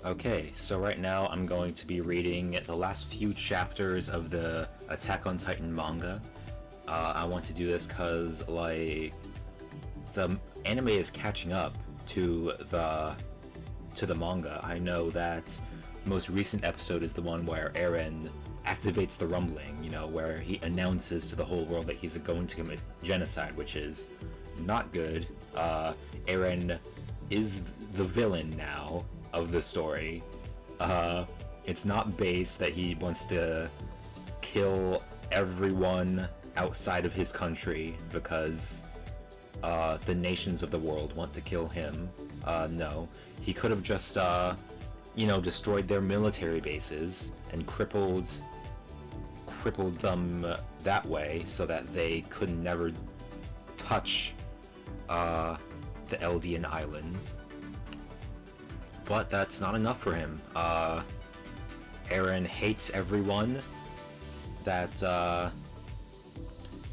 Okay, so right now I'm going to be reading the last few chapters of the Attack on Titan manga. I want to do this because, like, the anime is catching up to the manga. I know that most recent episode is the one where Eren activates the rumbling, you know, where he announces to the whole world that he's going to commit genocide, which is not good. Eren is the villain now of the story. It's not based that he wants to kill everyone outside of his country because the nations of the world want to kill him. No, he could have just, destroyed their military bases and crippled them that way so that they could never touch the Eldian Islands. But that's not enough for him. Eren hates everyone that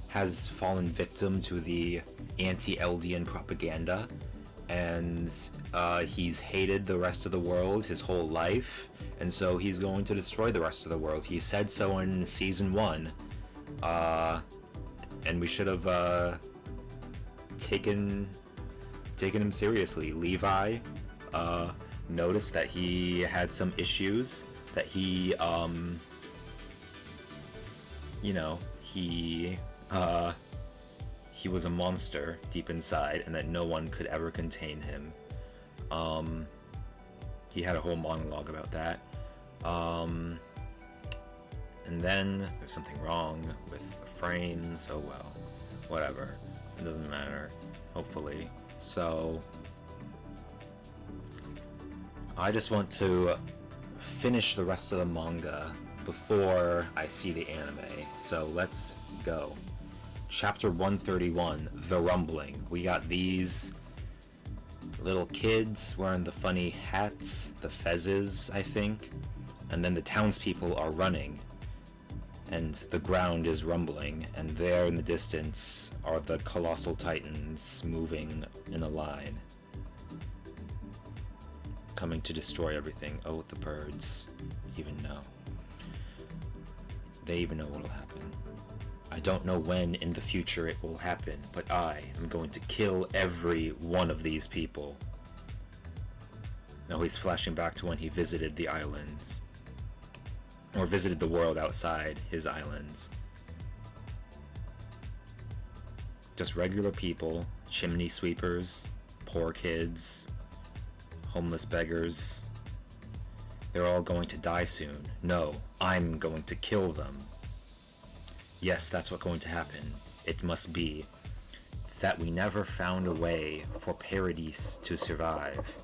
has fallen victim to the anti-Eldian propaganda, and he's hated the rest of the world his whole life, and so he's going to destroy the rest of the world. He said so in Season 1, and we should have taken him seriously. Levi noticed that he had some issues, that he he was a monster deep inside and that no one could ever contain him. He had a whole monologue about that. And then there's something wrong with the frames. Oh well, whatever, it doesn't matter, hopefully. So I just want to finish the rest of the manga before I see the anime, so let's go. Chapter 131, The Rumbling. We got these little kids wearing the funny hats, the fezzes, I think, and then the townspeople are running, and the ground is rumbling, and there in the distance are the colossal titans moving in a line, coming to destroy everything. Oh, the birds even know. They even know what'll happen. I don't know when in the future it will happen, but I am going to kill every one of these people. Now he's flashing back to when he visited the islands, or visited the world outside his islands. Just regular people, chimney sweepers, poor kids, homeless beggars. They're all going to die soon. No, I'm going to kill them. Yes, that's what's going to happen. It must be that we never found a way for Paradis to survive.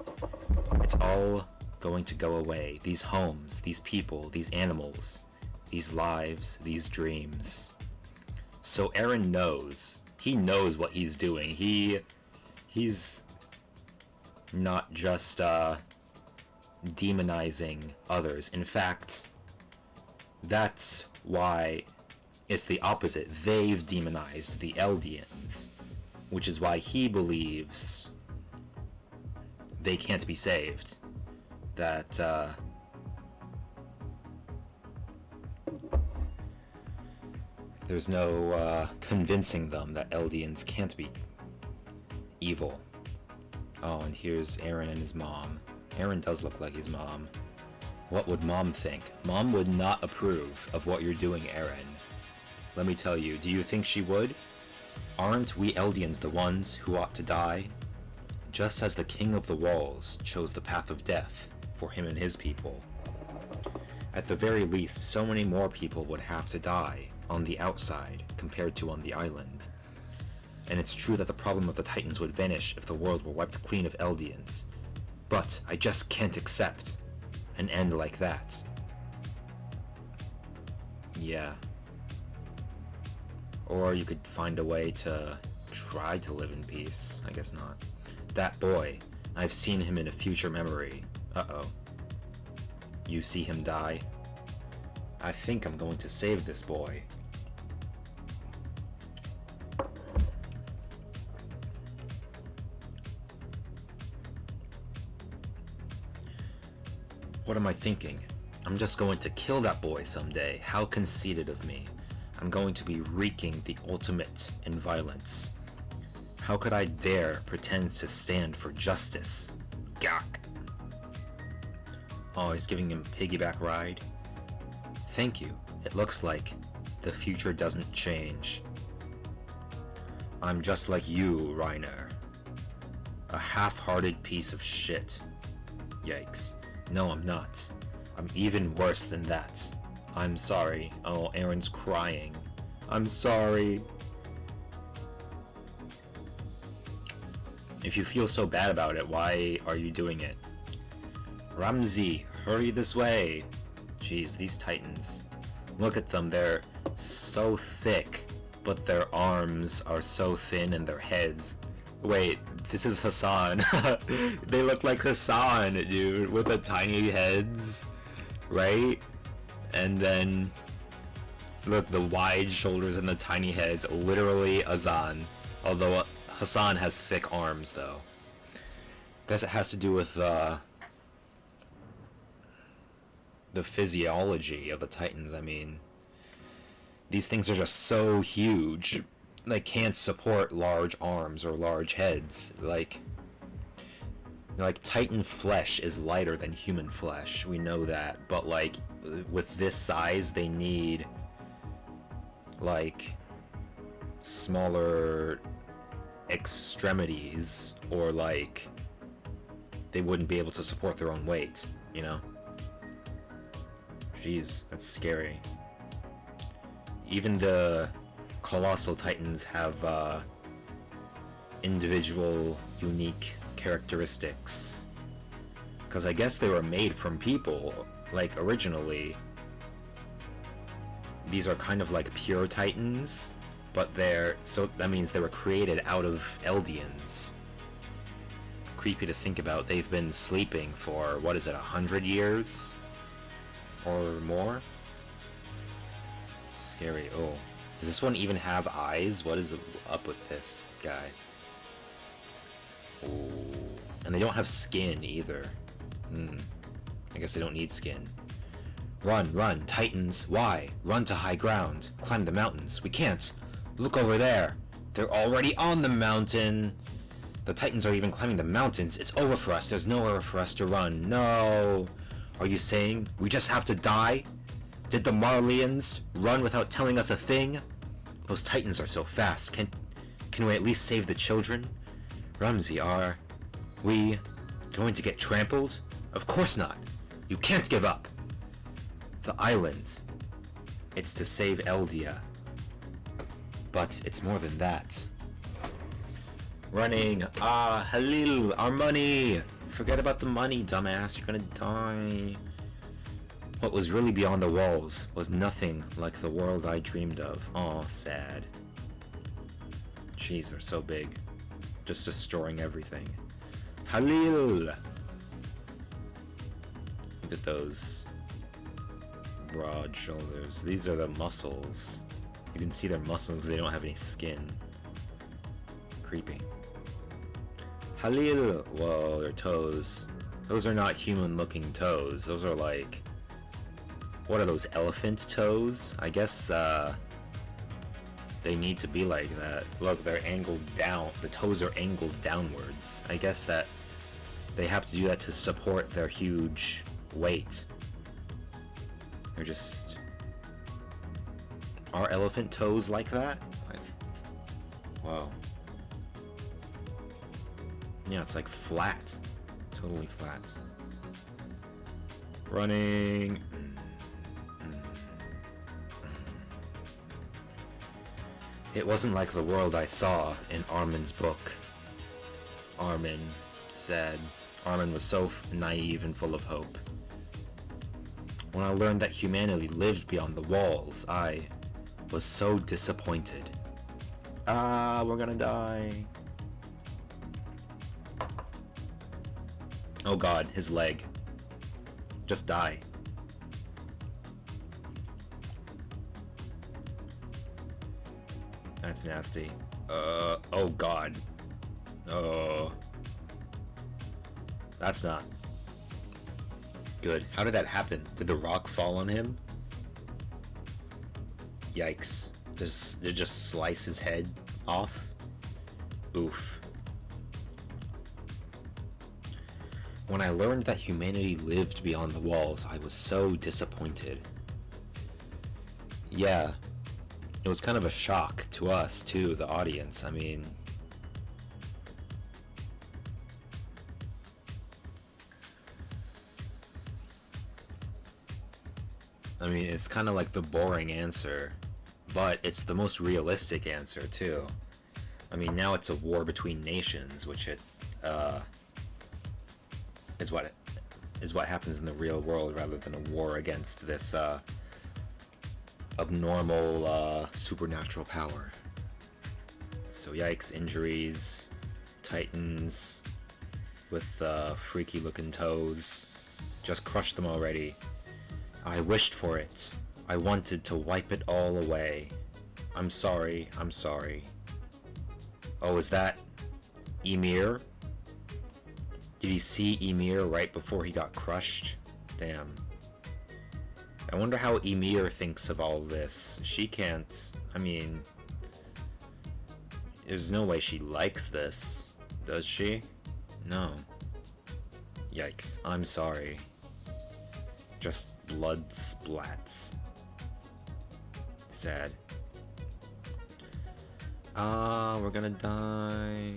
It's all going to go away. These homes, these people, these animals, these lives, these dreams. So Eren knows. He knows what he's doing. He's not just demonizing others. In fact, that's why it's the opposite. They've demonized the Eldians, which is why he believes they can't be saved. That there's no convincing them that Eldians can't be evil. Oh, and here's Eren and his mom. Eren does look like his mom. What would Mom think? Mom would not approve of what you're doing, Eren. Let me tell you, do you think she would? Aren't we Eldians the ones who ought to die? Just as the King of the Walls chose the path of death for him and his people. At the very least, so many more people would have to die on the outside compared to on the island. And it's true that the problem of the Titans would vanish if the world were wiped clean of Eldians. But I just can't accept an end like that. Yeah. Or you could find a way to try to live in peace. I guess not. That boy, I've seen him in a future memory. Uh-oh. You see him die? I think I'm going to save this boy. What am I thinking? I'm just going to kill that boy someday. How conceited of me. I'm going to be wreaking the ultimate in violence. How could I dare pretend to stand for justice? Gak. Oh, he's giving him piggyback ride. Thank you. It looks like the future doesn't change. I'm just like you, Reiner. A half-hearted piece of shit. Yikes. No, I'm not. I'm even worse than that. I'm sorry. Oh, Eren's crying. I'm sorry. If you feel so bad about it, why are you doing it? Ramsey, hurry this way. Jeez, these titans. Look at them, they're so thick, but their arms are so thin and their heads. Wait, this is Hassan. They look like Hassan, dude, with the tiny heads, right? And then, look, the wide shoulders and the tiny heads, literally Azan. Although Hassan has thick arms, though. Guess it has to do with the physiology of the Titans. I mean, these things are just so huge. They can't support large arms or large heads. Like Titan flesh is lighter than human flesh. We know that. But like, with this size, they need like smaller extremities, or like they wouldn't be able to support their own weight, you know? Jeez, that's scary. Even the colossal titans have individual, unique characteristics. Because I guess they were made from people, like, originally. These are kind of like pure titans, but so that means they were created out of Eldians. Creepy to think about. They've been sleeping for, what is it, 100 years? Or more? Scary. Oh. Does this one even have eyes? What is up with this guy? Oh. And they don't have skin either. I guess they don't need skin. Run, run, Titans. Why? Run to high ground. Climb the mountains. We can't. Look over there. They're already on the mountain. The Titans are even climbing the mountains. It's over for us. There's nowhere for us to run. No. Are you saying we just have to die? Did the Marlians run without telling us a thing? Those Titans are so fast. Can we at least save the children? Ramsey, are we going to get trampled? Of course not. You can't give up. The island. It's to save Eldia. But it's more than that. Running. Ah, Halil, our money. Forget about the money, dumbass. You're gonna die. What was really beyond the walls was nothing like the world I dreamed of. Aw, sad. Jeez, they're so big. Just destroying everything. Halil! Look at those broad shoulders. These are the muscles. You can see their muscles, they don't have any skin. Creepy. Halil! Whoa, their toes. Those are not human-looking toes. Those are like... What are those, elephant toes? I guess, they need to be like that. Look, they're angled down. The toes are angled downwards. I guess that they have to do that to support their huge weight. They're just... Are elephant toes like that? Whoa. Yeah, it's like flat. Totally flat. Running. It wasn't like the world I saw in Armin's book. Armin said. Armin was so naive and full of hope. When I learned that humanity lived beyond the walls, I was so disappointed. Ah, we're gonna die. Oh god, his leg. Just die. That's nasty. Oh god. Oh. That's not. Good. How did that happen? Did the rock fall on him? Yikes. Did just slice his head off? Oof. When I learned that humanity lived beyond the walls, I was so disappointed. Yeah. It was kind of a shock to us, too, the audience. I mean... it's kind of like the boring answer, but it's the most realistic answer, too. I mean, now it's a war between nations, which is what happens in the real world rather than a war against this abnormal supernatural power. So yikes, injuries, titans with freaky looking toes. Just crushed them already. I wished for it. I wanted to wipe it all away. I'm sorry, I'm sorry. Oh, is that Ymir? Did he see Ymir right before he got crushed? Damn. I wonder how Ymir thinks of all this. She can't... there's no way she likes this. Does she? No. Yikes. I'm sorry. Just blood splats. Sad. We're gonna die.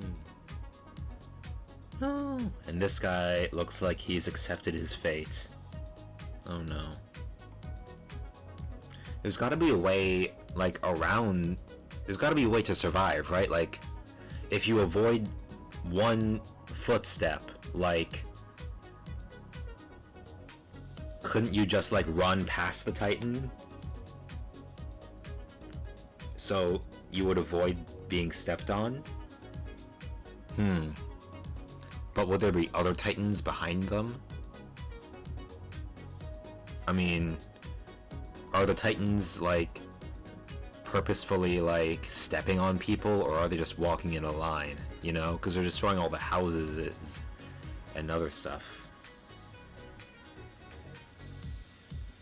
No. And this guy looks like he's accepted his fate. Oh no. There's gotta be a way, like, around... There's gotta be a way to survive, right? Like, if you avoid one footstep, like... Couldn't you just, like, run past the Titan? So, you would avoid being stepped on? But would there be other Titans behind them? Are the Titans, like, purposefully, like, stepping on people, or are they just walking in a line, you know? Because they're destroying all the houses and other stuff.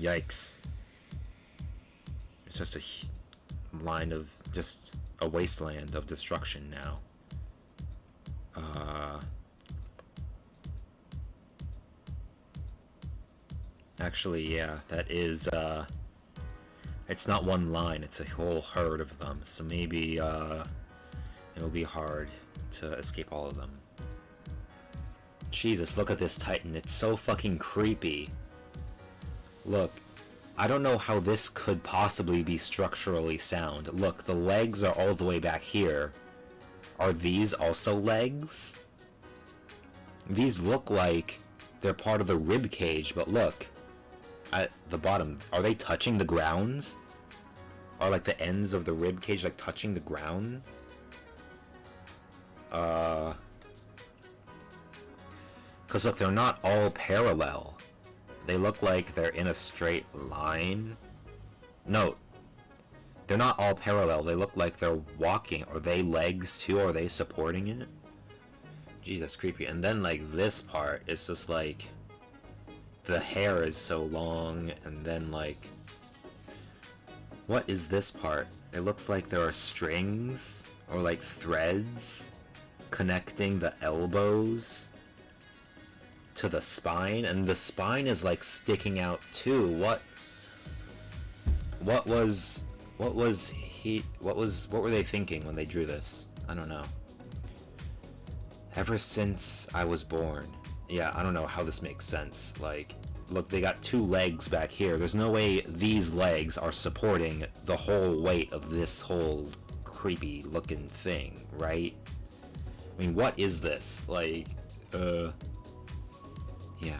Yikes. It's just a line of, just a wasteland of destruction now. Actually, yeah, that is, it's not one line, it's a whole herd of them, so maybe, it'll be hard to escape all of them. Jesus, look at this Titan, it's so fucking creepy. Look, I don't know how this could possibly be structurally sound. Look, the legs are all the way back here. Are these also legs? These look like they're part of the rib cage, but look. At the bottom, are they touching the grounds? Are, like, the ends of the rib cage, like, touching the ground? Cause look, they're not all parallel. They look like they're in a straight line. No, they're not all parallel. They look like they're walking. Are they legs too? Are they supporting it? Jeez, that's creepy. And then, like, this part is just like... The hair is so long, and then, like... What is this part? It looks like there are strings, or like threads, connecting the elbows to the spine, and the spine is like sticking out too. What were they thinking when they drew this? I don't know. Ever since I was born. Yeah, I don't know how this makes sense. Like, look, they got two legs back here. There's no way these legs are supporting the whole weight of this whole creepy looking thing, right? I mean, what is this? Like, yeah.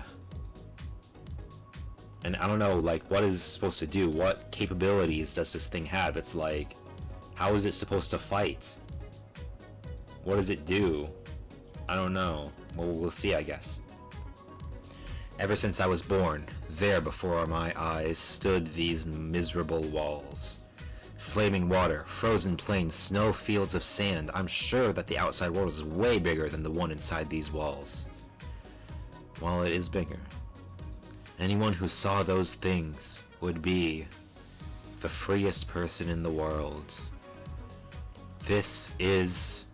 And I don't know, like, what is it supposed to do? What capabilities does this thing have? It's like, how is it supposed to fight? What does it do? I don't know. Well, we'll see, I guess. Ever since I was born, there before my eyes stood these miserable walls. Flaming water, frozen plains, snow fields of sand. I'm sure that the outside world is way bigger than the one inside these walls. Well, it is bigger. Anyone who saw those things would be the freest person in the world. This is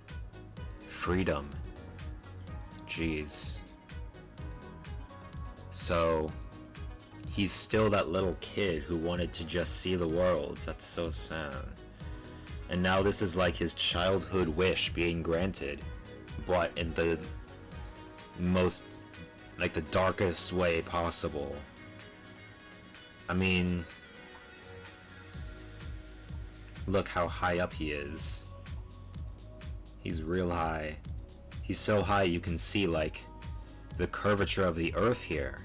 freedom. Jeez. So, he's still that little kid who wanted to just see the world. That's so sad. And now this is like his childhood wish being granted, but in the most, like, the darkest way possible. I mean, look how high up he is. He's real high. He's so high you can see, like, the curvature of the earth here.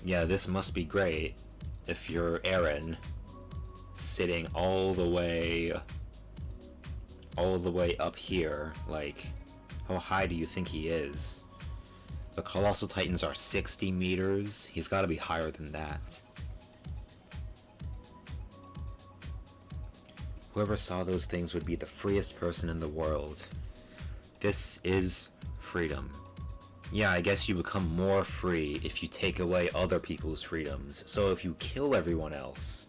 Yeah, this must be great if you're Eren, sitting all the way up here. Like, how high do you think he is? The Colossal Titans are 60 meters. He's gotta be higher than that. Whoever saw those things would be the freest person in the world. This is freedom. Yeah, I guess you become more free if you take away other people's freedoms. So if you kill everyone else,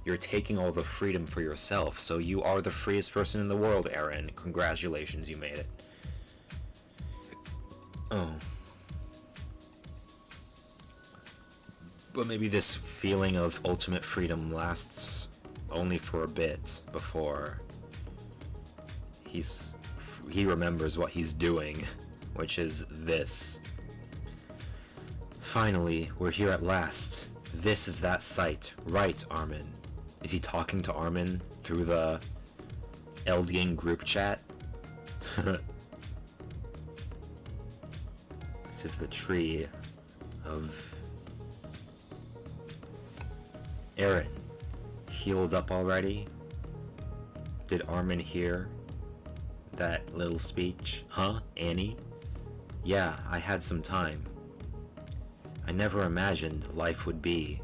you're taking all the freedom for yourself. So you are the freest person in the world, Eren. Congratulations, you made it. Oh. But maybe this feeling of ultimate freedom lasts only for a bit before he remembers what he's doing, which is this. Finally, we're here at last. This is that site, right, Armin? Is he talking to Armin through the Eldian group chat? This is the tree of Eren. Healed up already? Did Armin hear that little speech? Huh, Annie? Yeah, I had some time. I never imagined life would be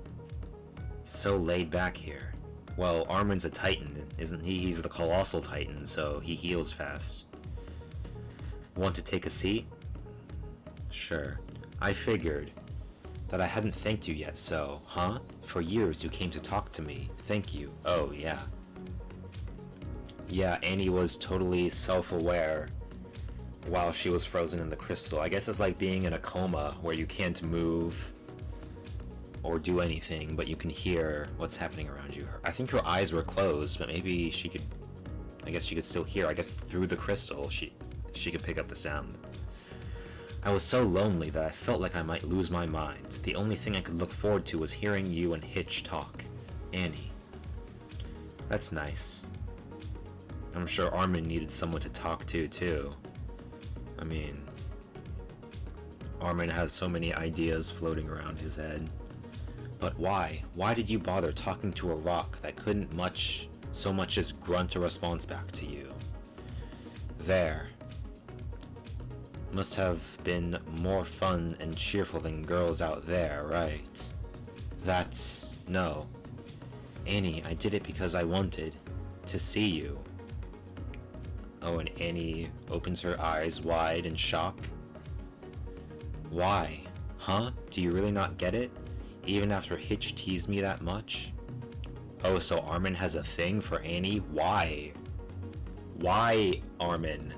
so laid back here. Well, Armin's a Titan, isn't he? He's the Colossal Titan, so he heals fast. Want to take a seat? Sure. I figured that I hadn't thanked you yet, so, huh? For years you came to talk to me. Thank you. Oh, yeah. Yeah, Annie was totally self-aware while she was frozen in the crystal. I guess it's like being in a coma where you can't move or do anything, but you can hear what's happening around you. I think her eyes were closed, but maybe she could, I guess she could still hear. I guess through the crystal she could pick up the sound. I was so lonely that I felt like I might lose my mind. The only thing I could look forward to was hearing you and Hitch talk. Annie. That's nice. I'm sure Armin needed someone to talk to, too. I mean, Armin has so many ideas floating around his head. But why? Why did you bother talking to a rock that couldn't so much as grunt a response back to you? There. Must have been more fun and cheerful than girls out there, right? No. Annie, I did it because I wanted to see you. Oh, and Annie opens her eyes wide in shock. Why? Huh? Do you really not get it? Even after Hitch teased me that much? Oh, so Armin has a thing for Annie? Why? Why, Armin?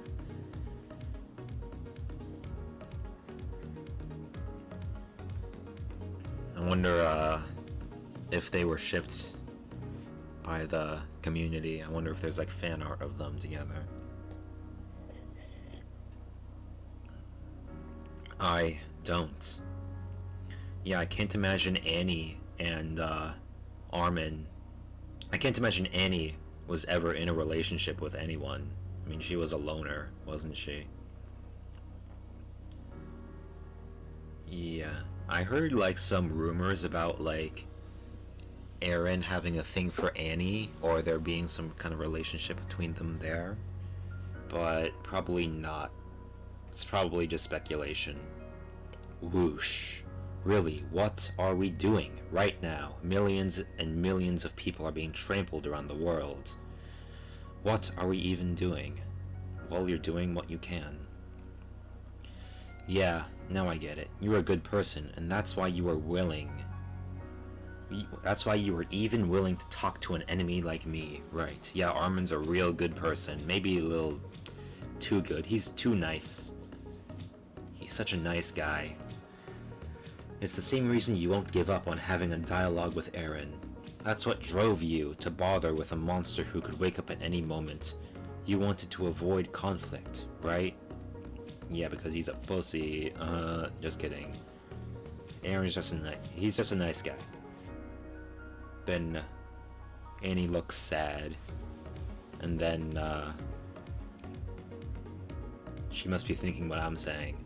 I wonder if they were shipped by the community. I wonder if there's like fan art of them together. I don't. Yeah, I can't imagine Annie and Armin. I can't imagine Annie was ever in a relationship with anyone. I mean, she was a loner, wasn't she? Yeah. I heard like some rumors about like Eren having a thing for Annie, or there being some kind of relationship between them there, but probably not. It's probably just speculation. Whoosh. Really, what are we doing right now? Millions and millions of people are being trampled around the world. What are we even doing? Well, you're doing what you can. Yeah, now I get it. You're a good person, and that's why you were willing. That's why you were even willing to talk to an enemy like me. Right. Yeah, Armin's a real good person. Maybe a little too good. He's too nice. He's such a nice guy. It's the same reason you won't give up on having a dialogue with Eren. That's what drove you to bother with a monster who could wake up at any moment. You wanted to avoid conflict, right? Yeah, because he's a pussy. Just kidding. Eren's just he's just a nice guy. Then Annie looks sad. And then, she must be thinking what I'm saying.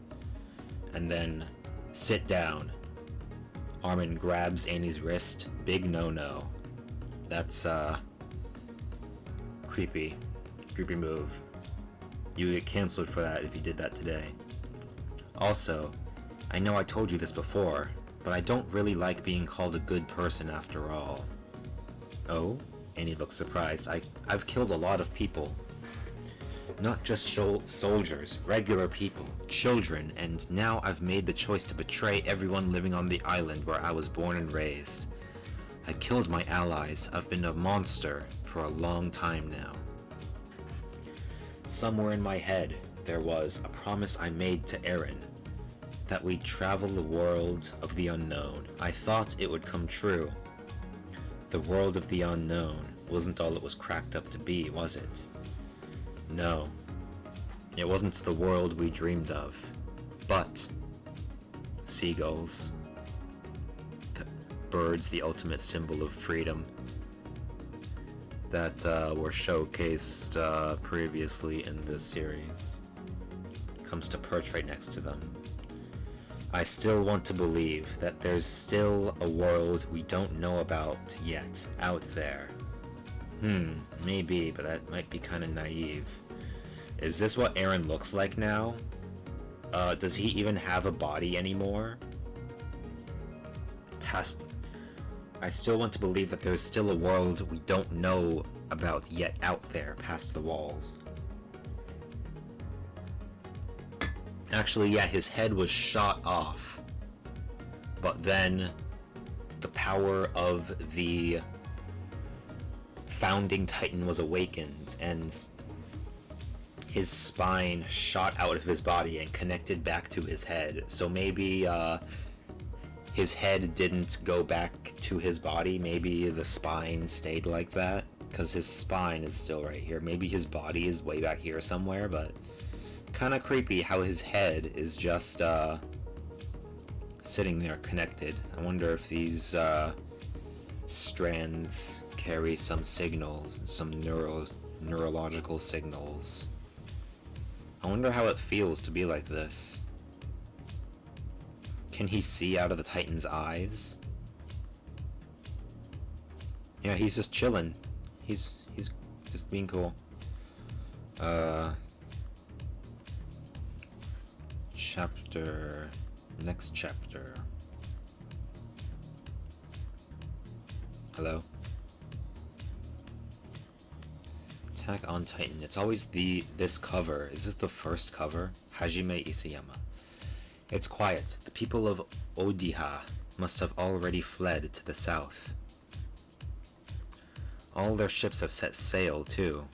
And then, sit down. Armin grabs Annie's wrist. Big no-no. That's, creepy. Creepy move. You get cancelled for that if you did that today. Also, I know I told you this before, but I don't really like being called a good person after all. Oh? Annie looks surprised. I've killed a lot of people. Not just soldiers, regular people, children, and now I've made the choice to betray everyone living on the island where I was born and raised. I killed my allies. I've been a monster for a long time now. Somewhere in my head, there was a promise I made to Eren, that we'd travel the world of the unknown. I thought it would come true. The world of the unknown wasn't all it was cracked up to be, was it? No. It wasn't the world we dreamed of. But seagulls, birds, the ultimate symbol of freedom, that were showcased previously in this series, comes to perch right next to them. I still want to believe that there's still a world we don't know about yet out there. Maybe, but that might be kind of naive. Is this what Eren looks like now? Does he even have a body anymore? I still want to believe that there's still a world we don't know about yet out there, past the walls. Actually, yeah, his head was shot off. But then the power of the founding Titan was awakened, and his spine shot out of his body and connected back to his head. So maybe his head didn't go back to his body. Maybe the spine stayed like that, because his spine is still right here. Maybe his body is way back here somewhere, but kind of creepy how his head is just sitting there connected. I wonder if these strands carry some signals, some neurological signals. I wonder how it feels to be like this. Can he see out of the Titan's eyes? Yeah, he's just chilling. He's just being cool. Next chapter. Hello? Attack on Titan. It's always this cover. Is this the first cover? Hajime Isayama. It's quiet. The people of Odiha must have already fled to the south. All their ships have set sail, too.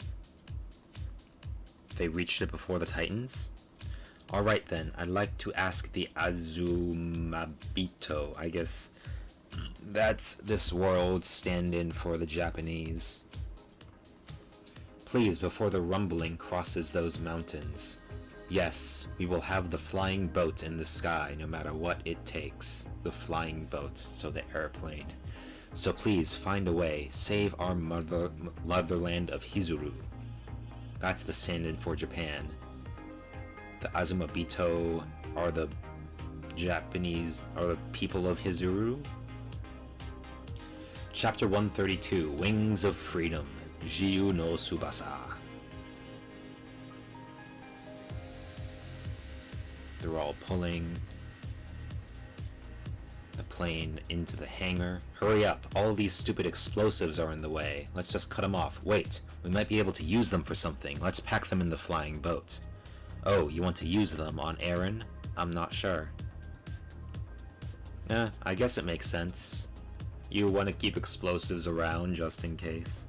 They reached it before the Titans? Alright then, I'd like to ask the Azumabito. I guess that's this world stand-in for the Japanese. Please, before the rumbling crosses those mountains. Yes, we will have the flying boat in the sky no matter what it takes. The flying boats, so the airplane. So please, find a way. Save our motherland of Hizuru. That's the stand-in for Japan. The Azumabito are the Japanese, are the people of Hizuru? Chapter 132, Wings of Freedom, Jiu no Tsubasa. They're all pulling the plane into the hangar. Hurry up, all these stupid explosives are in the way. Let's just cut them off. Wait, we might be able to use them for something. Let's pack them in the flying boat. Oh, you want to use them on Eren? I'm not sure. I guess it makes sense. You want to keep explosives around just in case.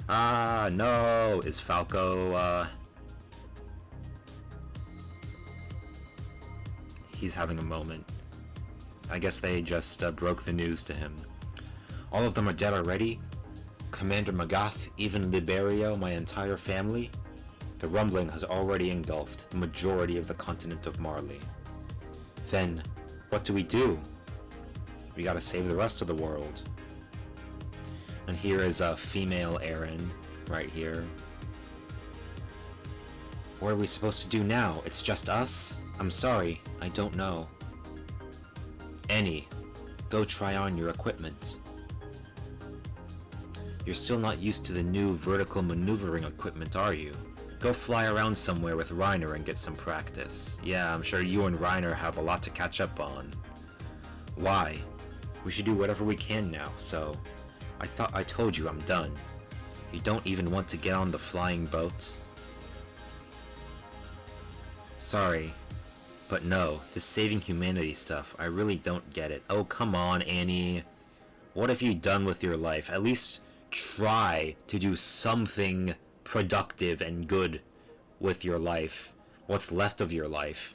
Ah, no! Is Falco, he's having a moment. I guess they just broke the news to him. All of them are dead already? Commander Magath, even Liberio, my entire family? The rumbling has already engulfed the majority of the continent of Marley. Then, what do? We gotta save the rest of the world. And here is a female Eren, right here. What are we supposed to do now? It's just us? I'm sorry, I don't know. Annie, go try on your equipment. You're still not used to the new vertical maneuvering equipment, are you? Go fly around somewhere with Reiner and get some practice. Yeah, I'm sure you and Reiner have a lot to catch up on. Why? We should do whatever we can now, so... I thought I told you I'm done. You don't even want to get on the flying boat? Sorry, but no, this saving humanity stuff, I really don't get it. Oh, come on, Annie. What have you done with your life? At least try to do something productive and good with your life. What's left of your life?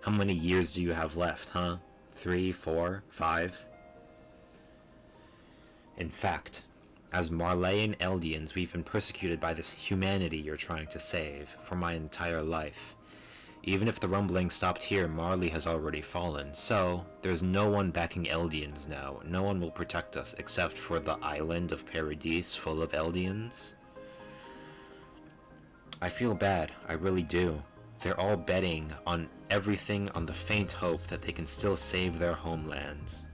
How many years do you have left, huh? 3, 4, 5? In fact, as Marleyan Eldians, we've been persecuted by this humanity you're trying to save for my entire life. Even if the rumbling stopped here, Marley has already fallen, so there's no one backing Eldians now. No one will protect us except for the island of Paradis full of Eldians. I feel bad, I really do. They're all betting on everything on the faint hope that they can still save their homelands.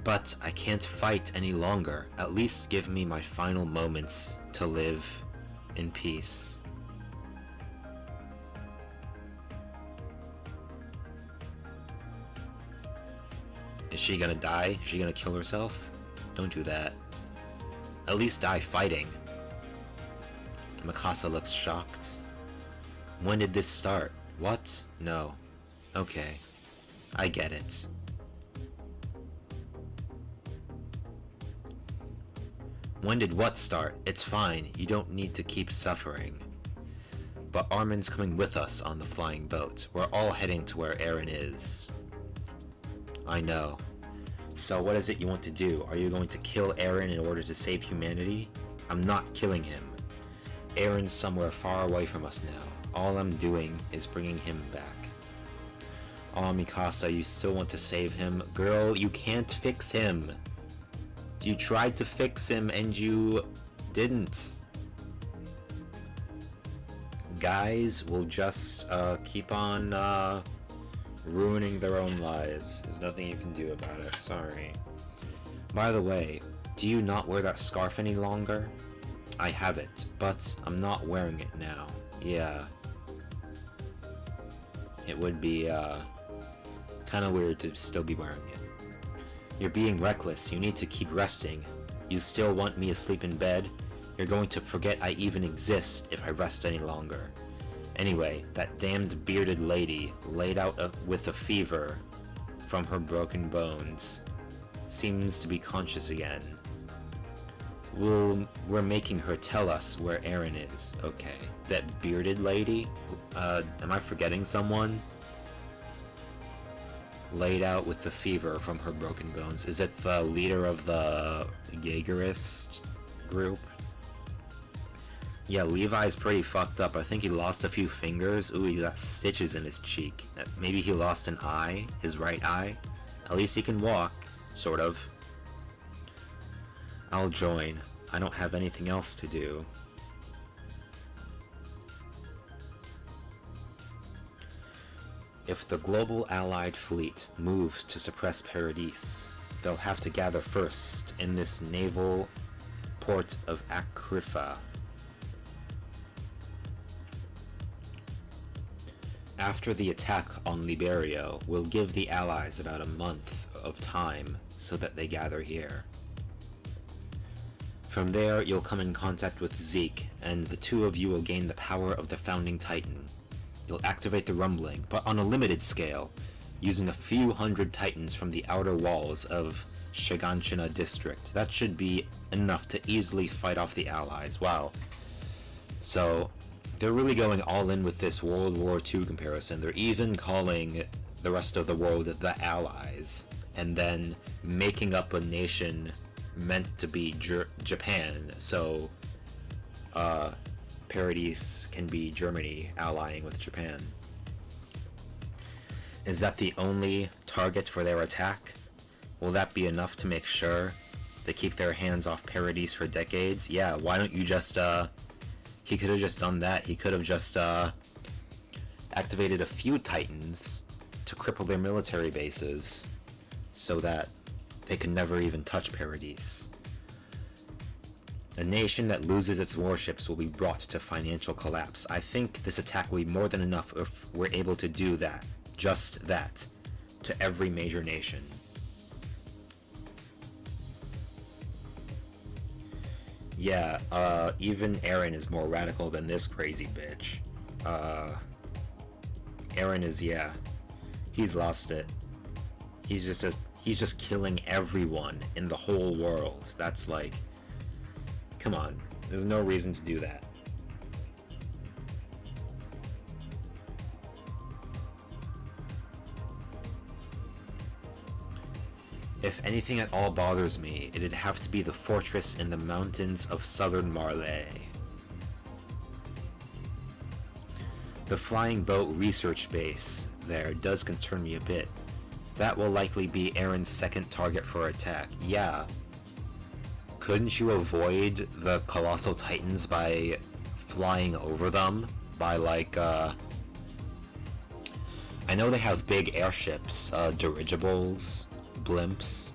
But I can't fight any longer. At least give me my final moments to live in peace. Is she gonna die? Is she gonna kill herself? Don't do that. At least die fighting. Mikasa looks shocked. When did this start? What? No. Okay. I get it. When did what start? It's fine, you don't need to keep suffering. But Armin's coming with us on the flying boat. We're all heading to where Eren is. I know. So what is it you want to do? Are you going to kill Eren in order to save humanity? I'm not killing him. Eren's somewhere far away from us now. All I'm doing is bringing him back. Aw, Mikasa, you still want to save him? Girl, you can't fix him. You tried to fix him and you didn't. Guys will just keep on ruining their own lives. There's nothing you can do about it, sorry. By the way, do you not wear that scarf any longer? I have it, but I'm not wearing it now. Yeah. It would be kinda weird to still be wearing it. You're being reckless, you need to keep resting. You still want me asleep in bed? You're going to forget I even exist if I rest any longer. Anyway, that damned bearded lady, laid out with a fever from her broken bones, seems to be conscious again. We're making her tell us where Eren is. Okay. That bearded lady? Am I forgetting someone? Laid out with the fever from her broken bones. Is it the leader of the Jaegerist group? Yeah, Levi's pretty fucked up. I think he lost a few fingers. Ooh, he got stitches in his cheek. Maybe he lost an eye, his right eye. At least he can walk, sort of. I'll join. I don't have anything else to do. If the global allied fleet moves to suppress Paradis, they'll have to gather first in this naval port of Akrifa. After the attack on Liberio, we'll give the allies about a month of time so that they gather here. From there, you'll come in contact with Zeke, and the two of you will gain the power of the Founding Titan. You'll activate the rumbling, but on a limited scale, using a few hundred titans from the outer walls of Shiganshina district. That should be enough to easily fight off the allies. Wow. So, they're really going all in with this World War II comparison. They're even calling the rest of the world the Allies, and then making up a nation meant to be Japan, so Paradis can be Germany allying with Japan. Is that the only target for their attack? Will that be enough to make sure they keep their hands off Paradis for decades? Yeah, why don't you just, he could have just done that. He could have just, activated a few titans to cripple their military bases so that they could never even touch Paradis. A nation that loses its warships will be brought to financial collapse. I think this attack will be more than enough if we're able to do that, just that, to every major nation. Yeah, even Eren is more radical than this crazy bitch. Eren is, yeah, he's lost it. He's just killing everyone in the whole world. That's like, come on, there's no reason to do that. If anything at all bothers me, it'd have to be the fortress in the mountains of southern Marley. The flying boat research base there does concern me a bit. That will likely be Eren's second target for attack. Yeah. Couldn't you avoid the Colossal Titans by flying over them? By like, I know they have big airships, dirigibles, blimps,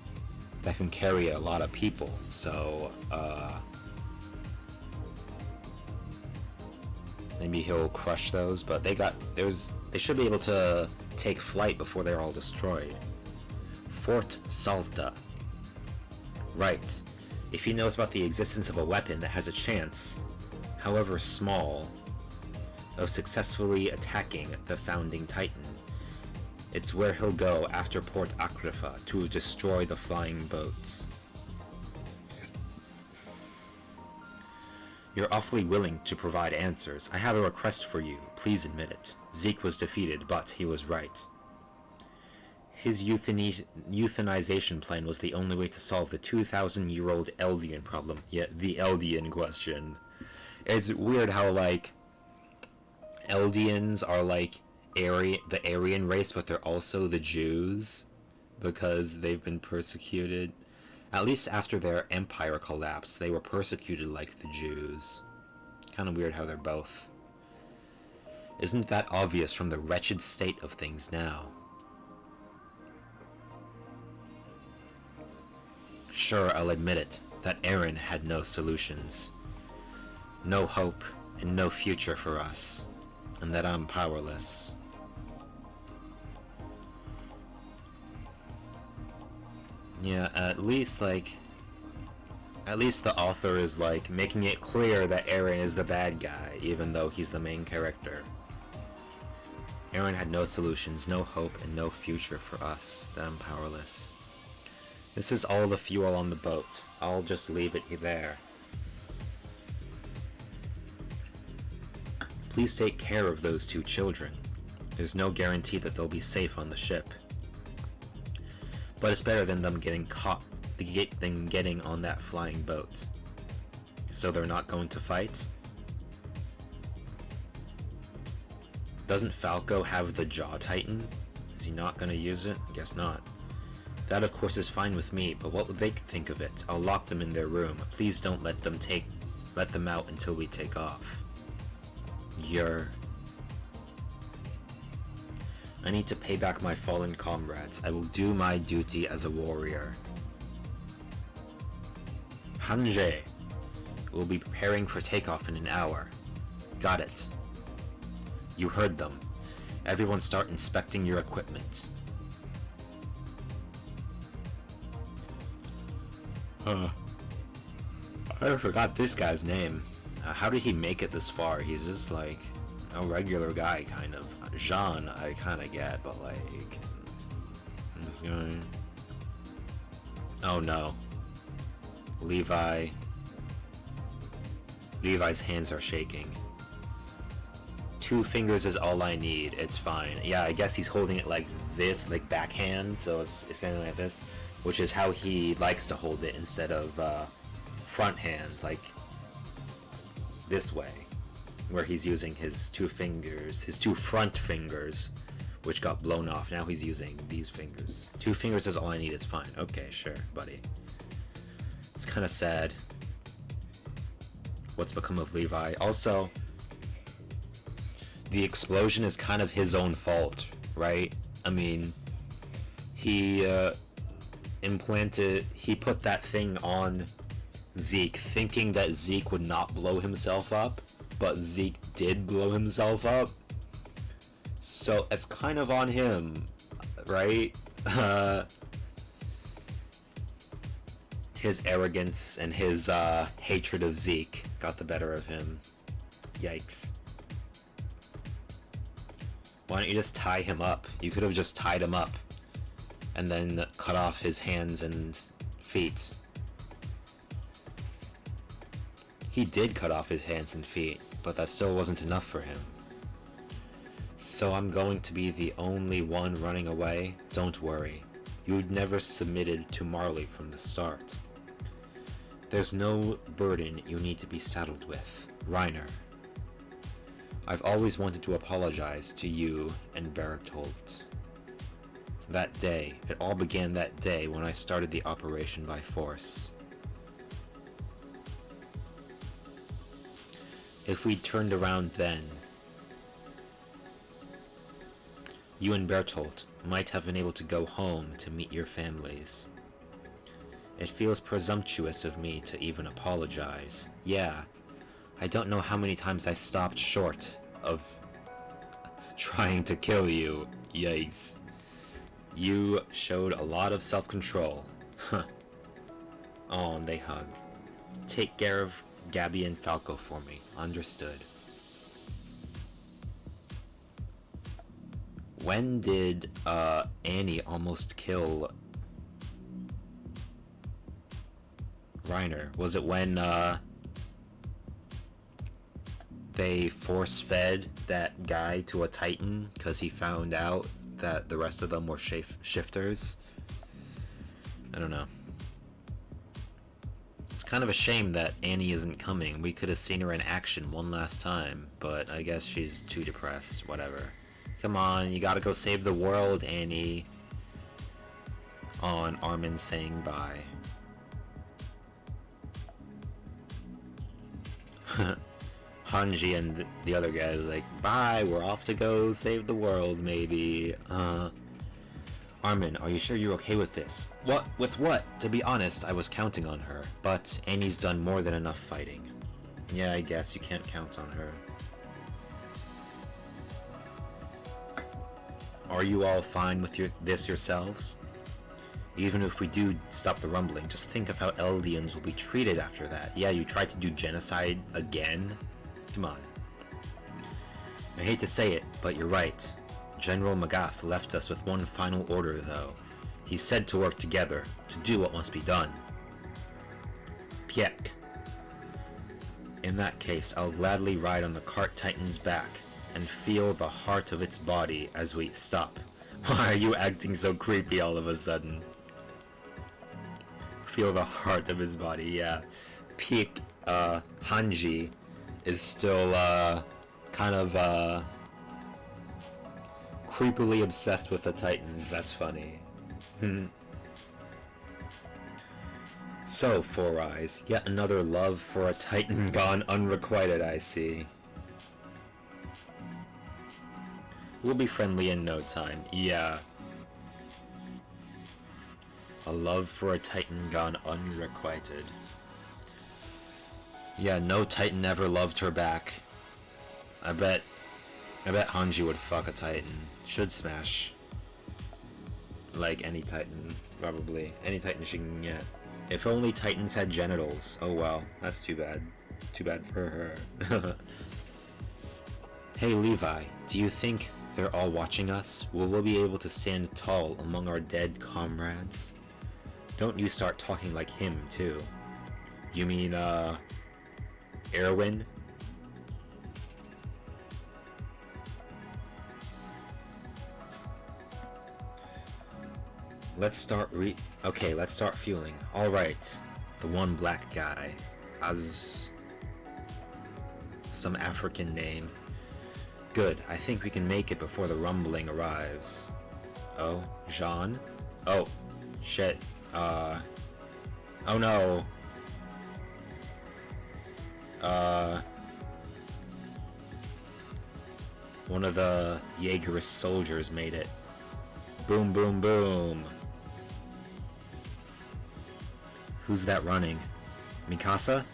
that can carry a lot of people, so, maybe he'll crush those, but they should be able to take flight before they're all destroyed. Fort Salta. Right. If he knows about the existence of a weapon that has a chance, however small, of successfully attacking the Founding Titan, it's where he'll go after Port Akrifa to destroy the flying boats. You're awfully willing to provide answers. I have a request for you. Please admit it. Zeke was defeated, but he was right. His euthanization plan was the only way to solve the 2,000-year-old Eldian problem. Yet the Eldian question. It's weird how, like, Eldians are, like, the Aryan race, but they're also the Jews, because they've been persecuted. At least after their empire collapsed, they were persecuted like the Jews. Kind of weird how they're both. Isn't that obvious from the wretched state of things now? Sure, I'll admit it, that Eren had no solutions. No hope, and no future for us. And that I'm powerless. Yeah, at least the author is, like, making it clear that Eren is the bad guy, even though he's the main character. Eren had no solutions, no hope, and no future for us, that I'm powerless. This is all the fuel on the boat. I'll just leave it there. Please take care of those two children. There's no guarantee that they'll be safe on the ship. But it's better than them getting caught than getting on that flying boat. So they're not going to fight? Doesn't Falco have the Jaw Titan? Is he not going to use it? I guess not. That of course is fine with me, but what would they think of it? I'll lock them in their room. Please don't let them out until we take off. I need to pay back my fallen comrades. I will do my duty as a warrior. Hanje. We'll be preparing for takeoff in an hour. Got it. You heard them. Everyone start inspecting your equipment. I forgot this guy's name. How did he make it this far? He's just like a regular guy, kind of. Jean, I kind of get, but like this guy. Oh no. Levi's hands are shaking. 2 fingers is all I need. It's fine. Yeah, I guess he's holding it like this, like backhand, so it's standing like this, which is how he likes to hold it instead of front hands, like this way, where he's using his 2 fingers, his 2 front fingers, which got blown off. Now he's using these fingers. 2 fingers is all I need. It's fine. Okay, sure, buddy. It's kind of sad what's become of Levi. Also, the explosion is kind of his own fault, right? I mean, he put that thing on Zeke thinking that Zeke would not blow himself up, but Zeke did blow himself up. So it's kind of on him, right? His arrogance and his hatred of Zeke got the better of him. Yikes. Why don't you just tie him up? You could have just tied him up and then cut off his hands and feet. He did cut off his hands and feet, but that still wasn't enough for him. So I'm going to be the only one running away? Don't worry. You'd never submitted to Marley from the start. There's no burden you need to be saddled with, Reiner. I've always wanted to apologize to you and Bertolt. That day, it all began that day when I started the operation by force. If we'd turned around then, you and Bertolt might have been able to go home to meet your families. It feels presumptuous of me to even apologize. Yeah, I don't know how many times I stopped short of trying to kill you. Yikes. You showed a lot of self-control. Huh. Oh, and they hug. Take care of Gabby and Falco for me. Understood. When did Annie almost kill Reiner? Was it when they force-fed that guy to a Titan because he found out that the rest of them were shifters? I don't know. It's kind of a shame that Annie isn't coming. We could have seen her in action one last time, but I guess she's too depressed. Whatever. Come on, you gotta go save the world, Annie. Oh, and Armin saying bye. Hanji and the other guys like, bye, we're off to go save the world, maybe. Armin, are you sure you're okay with this? What? With what? To be honest, I was counting on her, but Annie's done more than enough fighting. Yeah, I guess you can't count on her. Are you all fine with this yourselves? Even if we do stop the rumbling, just think of how Eldians will be treated after that. Yeah, you tried to do genocide again? Come on. I hate to say it, but you're right. General Magath left us with one final order, though. He said to work together, to do what must be done. Piek. In that case, I'll gladly ride on the cart Titan's back and feel the heart of its body as we stop. Why are you acting so creepy all of a sudden? Feel the heart of his body, yeah. Piek, Hanji is still, kind of, creepily obsessed with the Titans. That's funny. So, Four Eyes, yet another love for a Titan gone unrequited, I see. We'll be friendly in no time. Yeah. A love for a Titan gone unrequited. Yeah, no Titan ever loved her back. I bet Hanji would fuck a Titan. Should smash. Like any Titan, probably. Any Titan she can get. If only Titans had genitals. Oh well, that's too bad. Too bad for her. Hey Levi, do you think they're all watching us? Will we be able to stand tall among our dead comrades? Don't you start talking like him, too. You mean, Erwin? Let's start let's start fueling. Alright. The one black guy. Some African name. Good, I think we can make it before the rumbling arrives. Oh, Jean? Oh, shit. Oh no. One of the Jaegerist soldiers made it. Boom, boom, boom. Who's that running? Mikasa?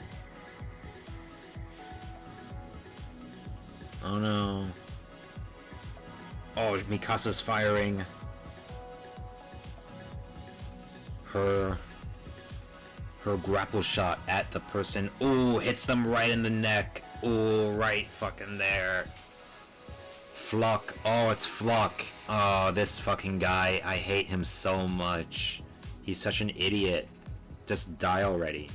Oh no. Oh, Mikasa's firing. Her grapple shot at the person. Ooh, hits them right in the neck. Ooh, right fucking there. Flock. Oh, it's Flock. Oh, this fucking guy. I hate him so much. He's such an idiot. Just die already.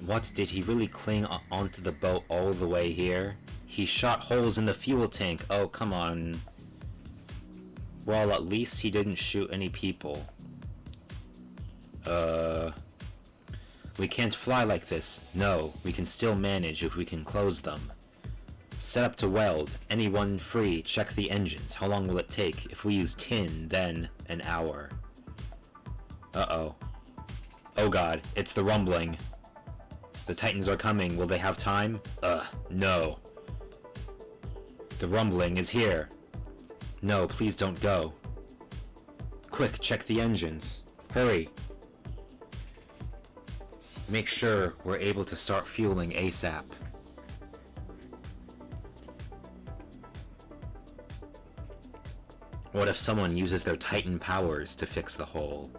What, did he really cling onto the boat all the way here? He shot holes in the fuel tank. Oh, come on. Well, at least he didn't shoot any people. We can't fly like this. No, we can still manage if we can close them. Set up to weld. Anyone free, check the engines. How long will it take? If we use tin, then an hour. Uh-oh. Oh god, it's the rumbling. The Titans are coming. Will they have time? No. The rumbling is here. No, please don't go. Quick, check the engines. Hurry. Make sure we're able to start fueling ASAP. What if someone uses their Titan powers to fix the hole?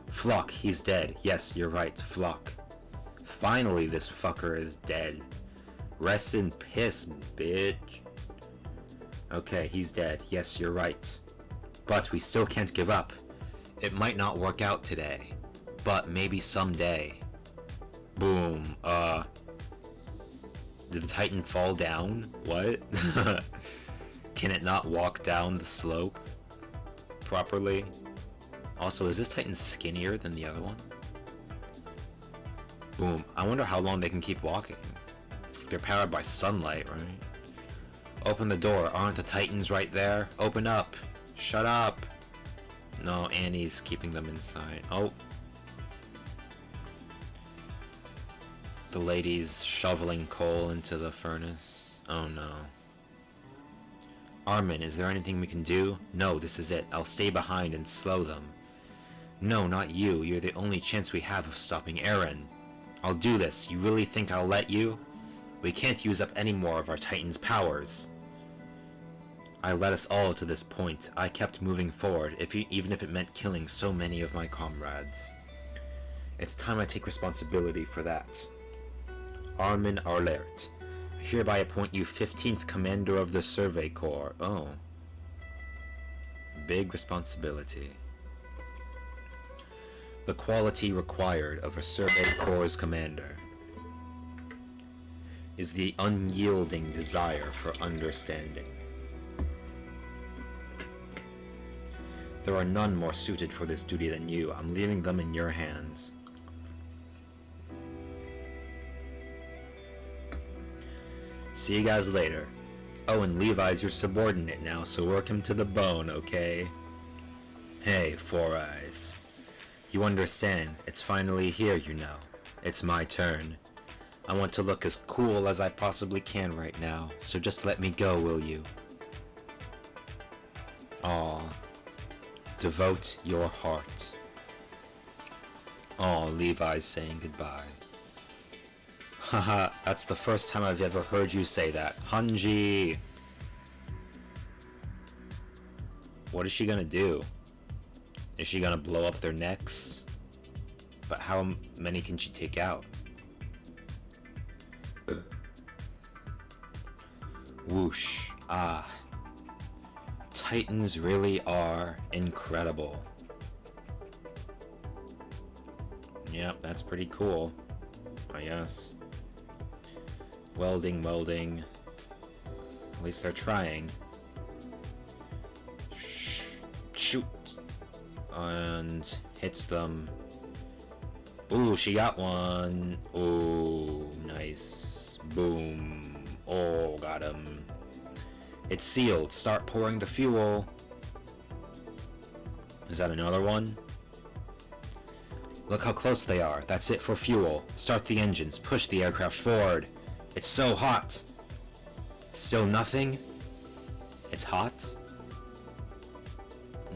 Flock, he's dead. Yes, you're right, Flock. Finally, this fucker is dead. Rest in piss, bitch. Okay, he's dead. Yes, you're right. But we still can't give up. It might not work out today, but maybe someday. Boom. Did the Titan fall down? What? Can it not walk down the slope properly? Also, is this Titan skinnier than the other one? Boom. I wonder how long they can keep walking. They're powered by sunlight, right? Open the door. Aren't the Titans right there? Open up. Shut up. No, Annie's keeping them inside. Oh. The lady's shoveling coal into the furnace. Oh no. Armin, is there anything we can do? No, this is it. I'll stay behind and slow them. No, not you. You're the only chance we have of stopping Eren. I'll do this. You really think I'll let you? We can't use up any more of our Titan's powers. I led us all to this point. I kept moving forward, even if it meant killing so many of my comrades. It's time I take responsibility for that. Armin Arlert. I hereby appoint you 15th Commander of the Survey Corps. Oh. Big responsibility. The quality required of a Survey Corps' commander is the unyielding desire for understanding. There are none more suited for this duty than you. I'm leaving them in your hands. See you guys later. Oh, and Levi's your subordinate now, so work him to the bone, okay? Hey, Four Eyes. You understand, it's finally here, you know. It's my turn. I want to look as cool as I possibly can right now, so just let me go, will you? Aw. Devote your heart. Aw, Levi's saying goodbye. Haha, that's the first time I've ever heard you say that. Hanji! What is she gonna do? Is she gonna blow up their necks? But how many can she take out? Whoosh. Ah. Titans really are incredible. Yep, that's pretty cool. I guess. Welding. At least they're trying. Shoot. And hits them. Ooh, she got one. Ooh, nice. Boom. Oh, got him. It's sealed. Start pouring the fuel. Is that another one? Look how close they are. That's it for fuel. Start the engines. Push the aircraft forward. It's so hot. Still nothing? It's hot?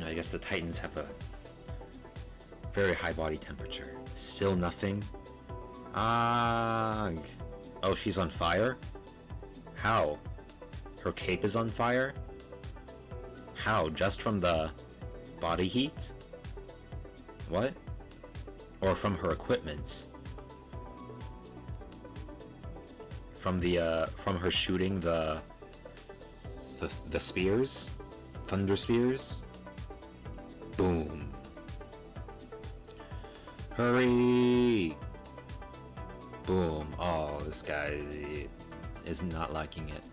I guess the Titans have a very high body temperature. Still nothing? Ah. Oh, she's on fire? How? Her cape is on fire? How? Just from the body heat? What? Or from her equipment? From her shooting the spears? Thunder spears? Boom. Hurry! Boom. Oh, this guy is not liking it.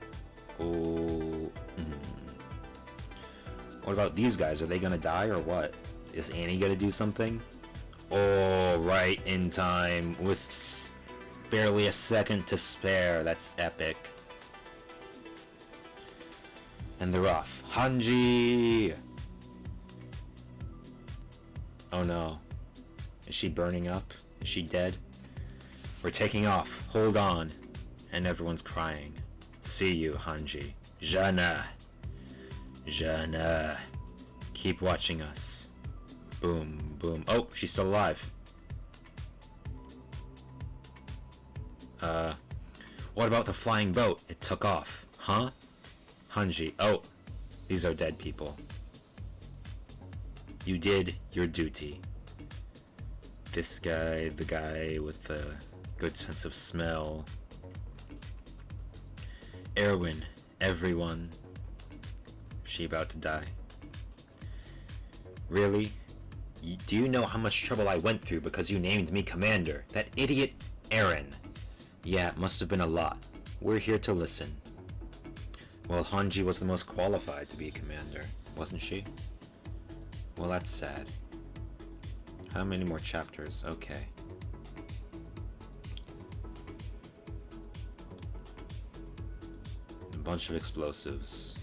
Oh. What about these guys? Are they gonna die or what? Is Annie gonna do something? Oh, right in time with barely a second to spare. That's epic. And they're off. Hanji! Oh no. Is she burning up? Is she dead? We're taking off. Hold on. And everyone's crying. See you, Hanji. Jana. Jana. Keep watching us. Boom, boom. Oh, she's still alive. What about the flying boat? It took off. Huh? Hanji. Oh, these are dead people. You did your duty. This guy, the guy with the good sense of smell. Erwin, everyone. She about to die. Really? Do you know how much trouble I went through because you named me commander? That idiot Eren. Yeah, it must have been a lot. We're here to listen. Well, Hanji was the most qualified to be a commander, wasn't she? Well, that's sad. How many more chapters? Okay. A bunch of explosives.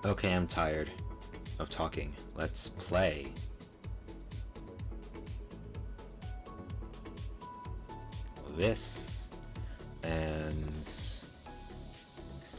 Okay, I'm tired of talking. Let's play. This and